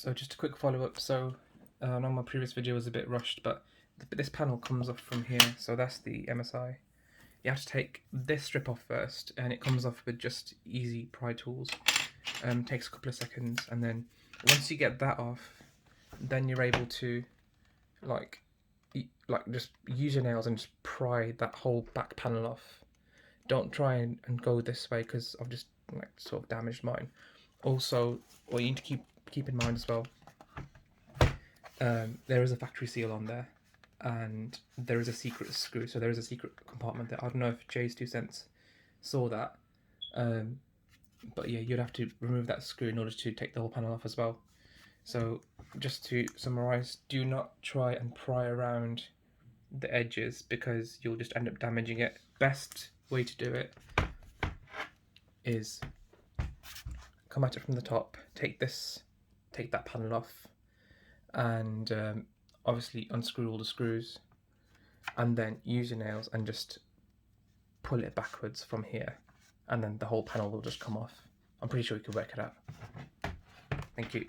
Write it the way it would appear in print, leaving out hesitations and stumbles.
So just a quick follow-up. So I know my previous video was a bit rushed, but this panel comes off from here. So that's the MSI. You have to take this strip off first, and it comes off with just easy pry tools. Takes a couple of seconds, and then once you get that off, then you're able to like just use your nails and just pry that whole back panel off. Don't try and go this way, because I've just sort of damaged mine. Also, what you need to keep in mind as well, there is a factory seal on there, and there is a secret screw, so there is a secret compartment there. I don't know if Jay's 2 cents saw that, but yeah, you'd have to remove that screw in order to take the whole panel off as well. So just to summarize, do not try and pry around the edges, because you'll just end up damaging it. Best way to do it is come at it from the top, take that panel off, and obviously unscrew all the screws, and then use your nails and just pull it backwards from here, and then the whole panel will just come off. I'm pretty sure you can work it out. Thank you.